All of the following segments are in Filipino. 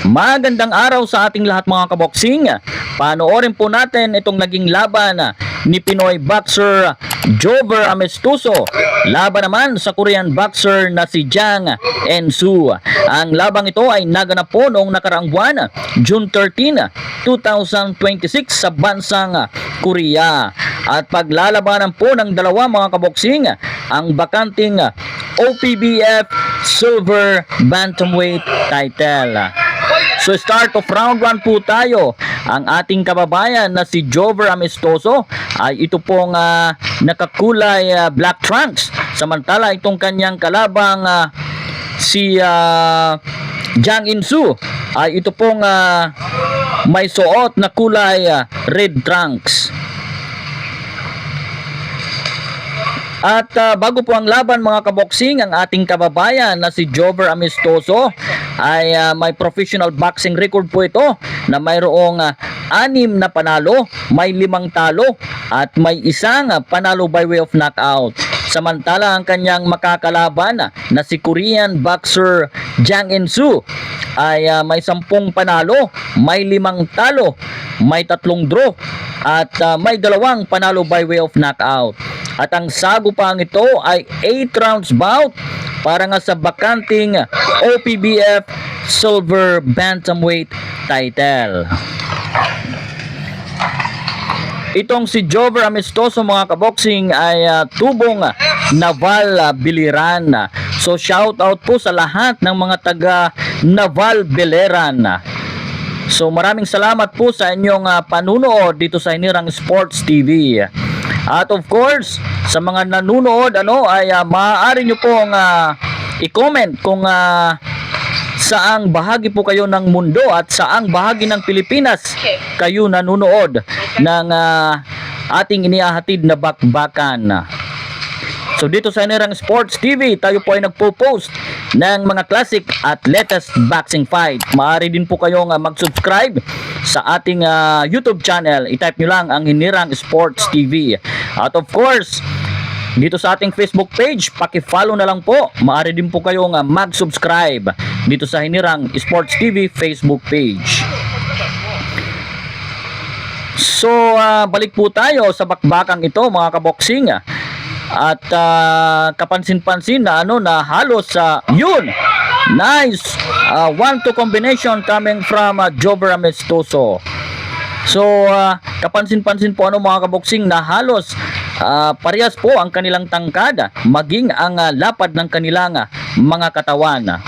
Magandang araw sa ating lahat mga kaboksing. Panoorin po natin itong naging laban ni Pinoy boxer Jover Amistuso laban naman sa Korean boxer na si Jang En-soo. Ang labang ito ay naganap po noong nakaraang buwan, June 13, 2026 sa bansang Korea. At paglalabanan po ng dalawa mga kaboksing ang bakanting OPBF Silver Bantamweight title. So start of round 1 po tayo. Ang ating kababayan na si Jover Amistuso ay ito pong nakakulay black trunks. Samantala itong kanyang kalabang si Jang En-soo ay ito pong may suot na kulay red trunks. At bago po ang laban mga kaboksing, ang ating kababayan na si Jover Amistuso ay may professional boxing record po ito na mayroong 6 na panalo, may 5 talo at may isang panalo by way of knockout. Samantala ang kanyang makakalaban na si Korean boxer Jang En-soo ay may 10 panalo, may 5 talo, may 3 draw at may 2 panalo by way of knockout. At ang sagupang ito ay 8 rounds bout para nga sa bakanting OPBF Silver Bantamweight title. Itong si Jover Amistuso mga kaboksing ay tubong Naval Biliran. So shout out po sa lahat ng mga taga Naval Biliran. So maraming salamat po sa inyong panunood dito sa Hinirang Sports TV. At of course, sa mga nanunood ay maaari nyo pong i-comment kung saang bahagi po kayo ng mundo at saang bahagi ng Pilipinas kayo nanunood ng ating inihahatid na bakbakan. So dito sa Hinirang Sports TV, tayo po ay nagpo-post ng mga classic at latest boxing fight. Maaari din po kayong mag-subscribe sa ating YouTube channel. I-type nyo lang ang Hinirang Sports TV. At of course, dito sa ating Facebook page, paki-follow na lang po. Maaari din po kayong mag-subscribe dito sa Hinirang Sports TV Facebook page. So, balik po tayo sa bakbakang ito mga kaboksing. At kapansin-pansin na na halos yun. Nice 1-2 combination coming from Jover Amistuso. So, kapansin-pansin po mga kaboksing na halos parehas po ang kanilang tangkad, maging ang lapad ng kanilang mga katawan.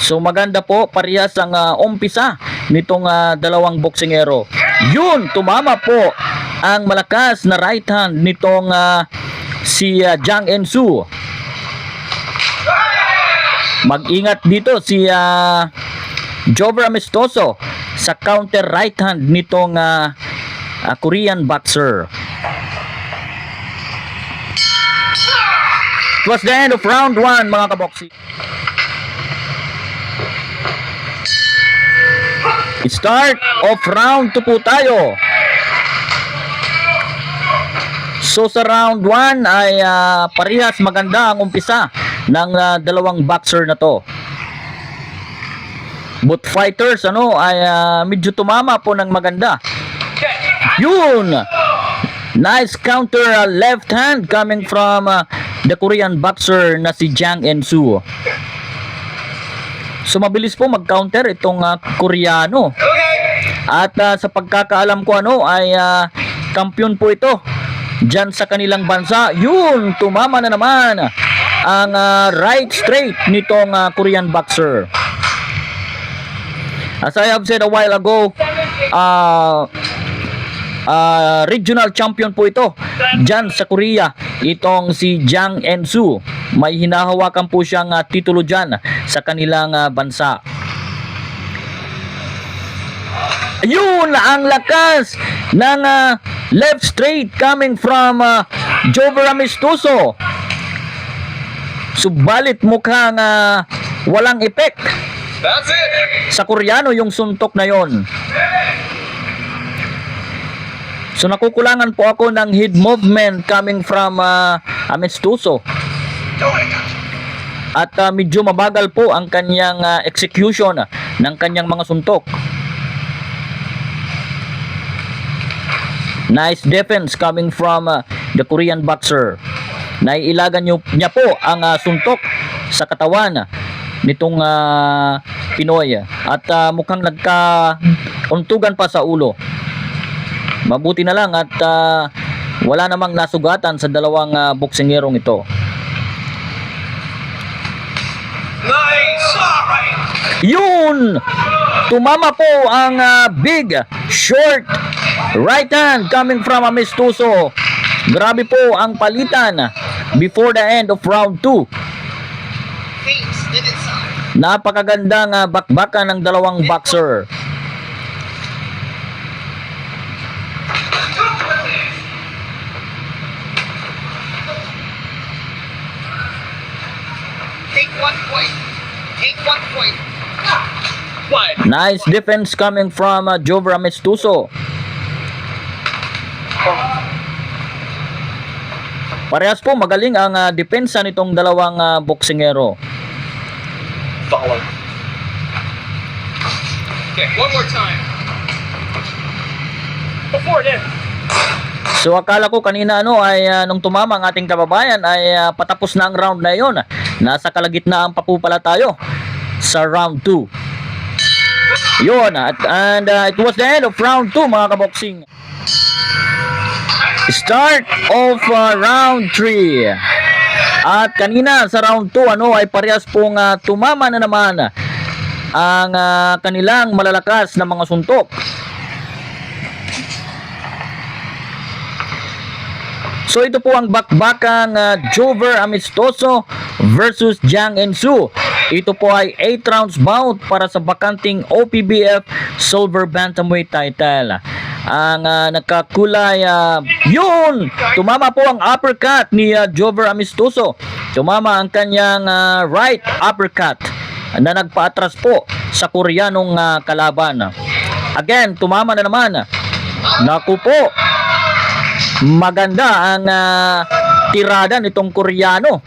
So maganda po parehas ang umpisa nitong dalawang boksingero. Yun, tumama po ang malakas na right hand nitong si Jang En-soo. Mag-ingat dito si Jover Amistuso sa counter right hand nitong Korean boxer. It was the end of round 1 mga kaboksing. Start of round 2 po tayo. So sa round 1 ay parehas maganda ang umpisa ng dalawang boxer na to. Both fighters ay medyo tumama po ng maganda. Yun! Nice counter left hand coming from the Korean boxer na si Jang En-soo. So mabilis po mag-counter itong Koreano. At sa pagkakaalam ko ay kampiyon po ito dyan sa kanilang bansa. Yun, tumama na naman ang right straight nitong Korean boxer. As I have said a while ago, regional champion po ito dyan sa Korea, itong si Jang En-soo. May hinahawakan po siyang titulo dyan sa kanilang bansa. Ayun, ang lakas ng left straight coming from Jover Amistuso. Subalit mukhang walang effect sa Koreano yung suntok na yon. So nakukulangan po ako ng head movement coming from Amistuso. at medyo mabagal po ang kanyang execution ng kanyang mga suntok. Nice defense coming from the Korean boxer. Naiilagan niya po ang suntok sa katawan nitong Pinoy at mukhang nagkauntugan pa sa ulo. Mabuti na lang at wala namang nasugatan sa dalawang boksingerong ito. Nice! Yun! Tumama po ang big, short right hand coming from Amistoso. Grabe po ang palitan before the end of round 2. Napakagandang bakbakan ng dalawang boxer. Take 1 point. Take 1 point. What? Nice defense coming from Jover Amistoso. Parehas po magaling ang depensa nitong dalawang boksingero. Follow. Okay, one more time. Before it ends. So akala ko kanina ay nung tumama ang ating kababayan ay patapos na ang round na iyon. Nasa kalagitnaan pa po pala tayo sa round 2. Yun, and it was the end of round 2 mga kaboksing. Start of round 3. At kanina sa round 2 ay parehas pong tumama na naman ang kanilang malalakas na mga suntok. So ito po ang bakbakang Jover Amistoso versus Jang En-Soo. Ito po ay 8 rounds bout para sa bakanting OPBF Silver Bantamweight title. Ang nakakulay, yun! Tumama po ang uppercut ni Jover Amistoso. Tumama ang kanyang right uppercut na nagpaatras po sa Koreanong kalaban. Again, tumama na naman. Naku po, maganda ang tirada nitong Koreano.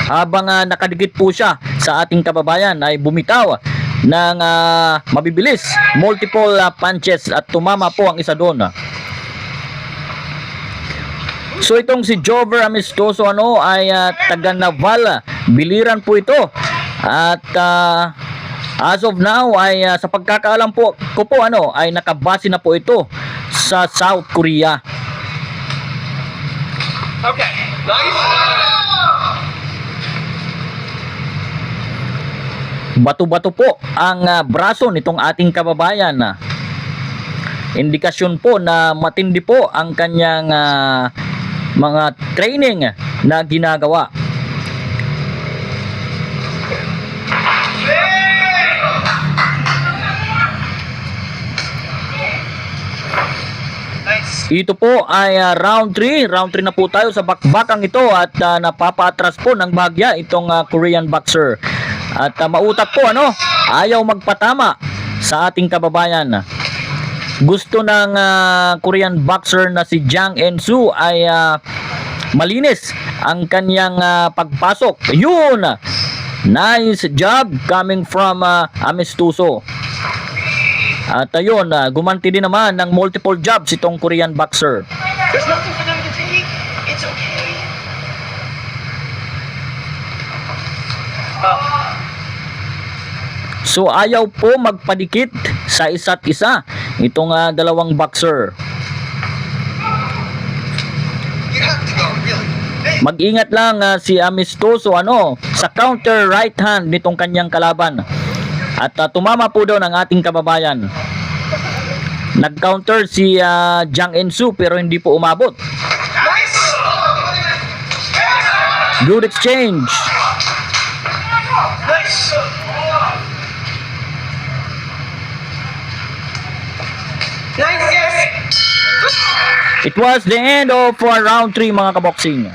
Habang nakadikit po siya sa ating kababayan ay bumitaw ng mabibilis, multiple punches at tumama po ang isa doon. So itong si Jover Amistoso ay taga Naval Biliran po ito. At as of now ay sa pagkakaalam po ko po ay nakabase na po ito sa South Korea. Okay, nice. Bato-bato po ang braso nitong ating kababayan. Indikasyon po na matindi po ang kanyang mga training na ginagawa. Ito po ay round 3. Round 3 na po tayo sa bakbakang ito at napapatras po ng bahagya itong Korean boxer. At mautak po ayaw magpatama sa ating kababayan. Gusto ng Korean boxer na si Jang En-Soo ay malinis ang kanyang pagpasok. Yun! Nice job coming from Amistoso. At ayun, gumanti din naman ng multiple jobs itong Korean boxer. There's nothing for them to take. It's okay. So ayaw po magpadikit sa isa't isa itong dalawang boxer. You have to go, really. Hey. Mag-ingat lang si Amistoso sa counter right hand nitong kanyang kalaban. At tumama po doon ang ating kababayan. Nag-counter si Jang En-Soo pero hindi po umabot. Nice. Good exchange. Nice. Nice. It was the end of round 3 mga kaboksing.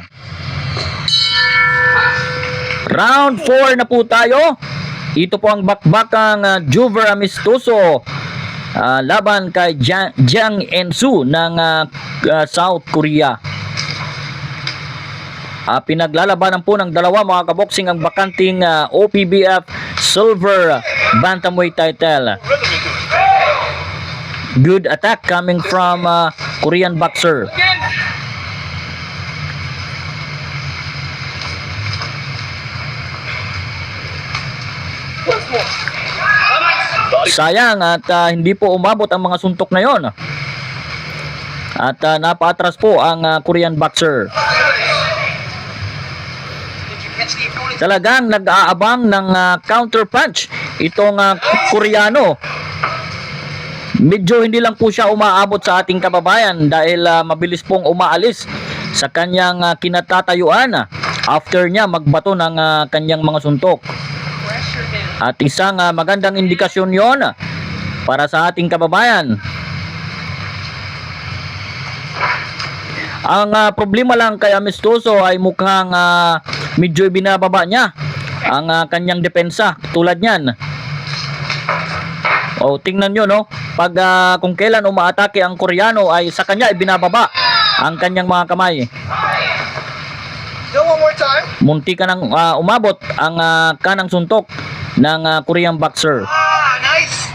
Round 4 na po tayo. Ito po ang bakbakang Jover Amistoso laban kay Jang En-Soo ng South Korea. Pinaglalabanan po ng dalawa mga kaboksing ang bakanting OPBF Silver Bantamweight title. Good attack coming from Korean boxer. Again. Once more. Sayang at hindi po umabot ang mga suntok na yon. At napaatras po ang Korean boxer. Did you catch the opponent's Talagang nag-aabang ng counter punch itong Koreano. Medyo hindi lang po siya umaabot sa ating kababayan dahil mabilis pong umaalis sa kanyang kinatatayuan after niya magbato ng kanyang mga suntok. pressure him? At isang magandang indikasyon yon para sa ating kababayan. Ang problema lang kay Amistoso ay mukhang medyo binababa niya ang kanyang depensa tulad niyan. O tingnan nyo no, pag kung kailan umaatake ang Koreano ay sa kanya ibinababa ang kanyang mga kamay. Still one more time. Munti ka nang umabot ang kanang suntok ng Korean boxer. Ah, nice.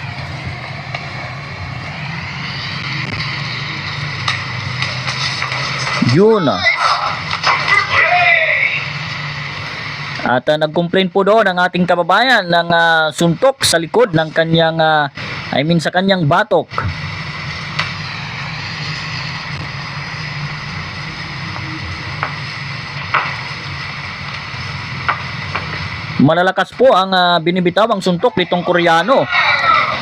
Yun. At nag-complain po doon ang ating kababayan ng suntok sa likod ng kanyang sa kanyang batok. Malalakas po ang binibitawang suntok nitong Koreano.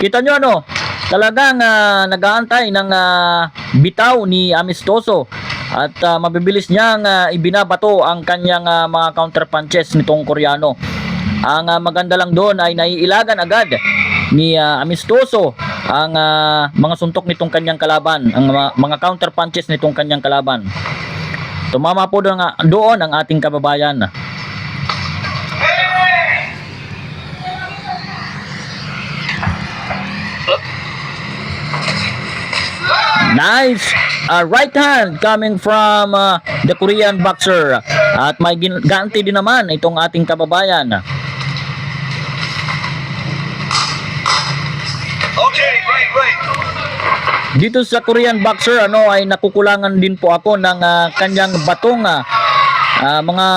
Kita nyo ano, talagang nag-aantay ng bitaw ni Amistoso at mabibilis niyang ibinabato ang kanyang mga counter punches nitong Koreano. Ang maganda lang doon ay naiilagan agad ni Amistoso ang mga suntok nitong kanyang kalaban, ang mga counter punches nitong kanyang kalaban. Tumama po doon ang ating kababayan. Nice right hand coming from the Korean boxer. At may ganti din naman itong ating kababayan. Okay, right. Dito sa Korean boxer ay nakukulangan din po ako ng kanyang batong mga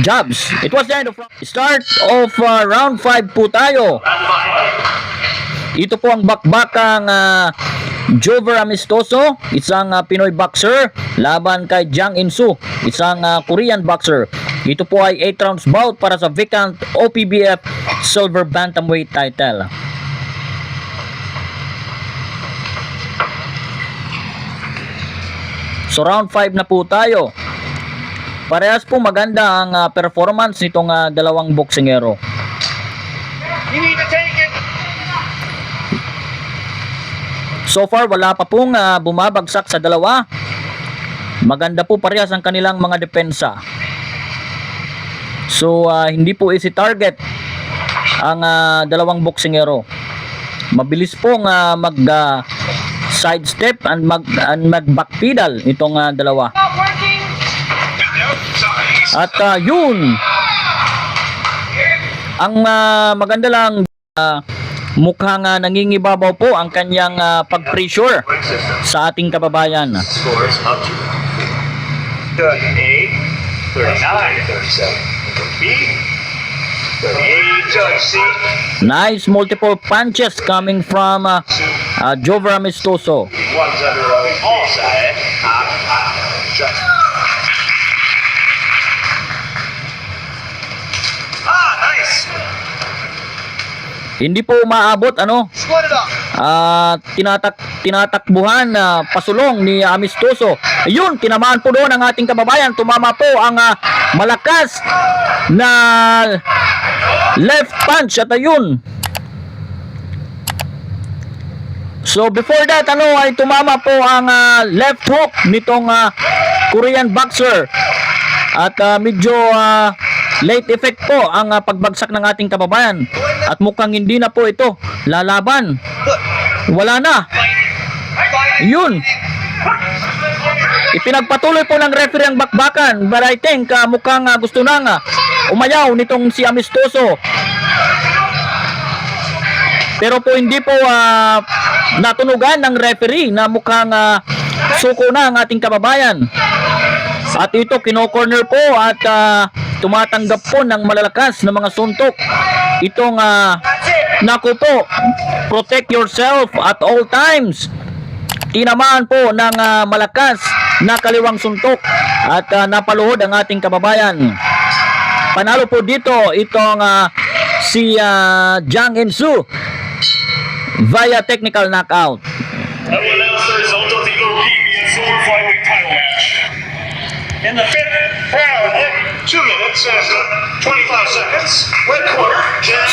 jabs. It was the end of start of round 5 po tayo. Ito po ang bakbakang Jover Amistoso, isang Pinoy boxer, laban kay Jang In-soo, isang Korean boxer. Ito po ay 8 rounds bout para sa vacant OPBF Silver Bantamweight title. So round 5 na po tayo. Parehas po maganda ang performance nitong dalawang boksingero. You need to take it. So far wala pa pong bumabagsak sa dalawa. Maganda po parehas ang kanilang mga depensa. So hindi po easy target ang dalawang boksingero. Mabilis pong mag sidestep and mag backpedal itong dalawa. Not working. At yun ang maganda lang, mukhang nangingibabaw po ang kanyang pag-pressure sa ating kababayan. Scores up to 38, 39, 37. B, 38, Judge C. Nice multiple punches coming from Jover Amistoso. One's under all side. Judge. Ah, nice. Hindi po umaabot Split it up. tinatakbuhan na pasulong ni Amistoso. Ayun, tinamaan po doon ang ating kababayan. Tumama po ang malakas na left punch at ayun. So before that ay tumama po ang left hook nitong Korean boxer. At medyo late effect po ang pagbagsak ng ating kababayan. At mukhang hindi na po ito lalaban. Wala na. Yun. Ipinagpatuloy po ng referee ang bakbakan, but I think mukhang gusto na nga umayaw nitong si Amistoso. Pero po hindi po natunugan ng referee na mukhang suko na ang ating kababayan. At ito kino-corner po at tumatanggap po ng malalakas na mga suntok. Itong naku po, protect yourself at all times. Tinamaan po ng malakas na kaliwang suntok at napaluhod ang ating kababayan. Panalo po dito itong si Jang In-soo via technical knockout. I will announce the result of the European Silver Flyweight title match. In the fifth round, 2 minutes and 25 seconds, red corner,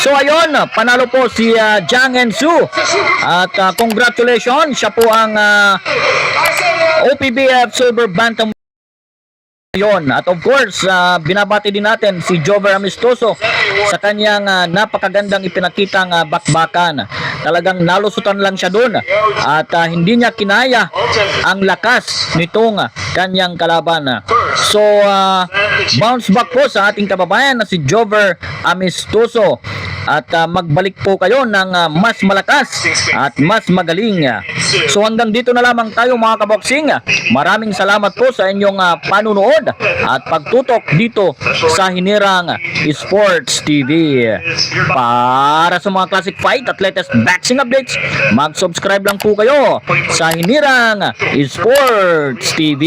So ayun, panalo po si Jang In-soo at congratulations, siya po ang OPBF Silver Bantam yon. At of course, binabati din natin si Jover Amistoso sa kanyang napakagandang ipinakitang bakbakan. Talagang nalusutan lang siya doon at hindi niya kinaya ang lakas nitong kanyang kalaban. So, bounce back po sa ating kababayan na si Jover Amistoso. At magbalik po kayo ng mas malakas at mas magaling. So hanggang dito na lamang tayo mga kaboksing. Maraming salamat po sa inyong panunood at pagtutok dito sa Hinirang Sports TV. Para sa mga classic fight at latest boxing updates, mag-subscribe lang po kayo sa Hinirang Sports TV.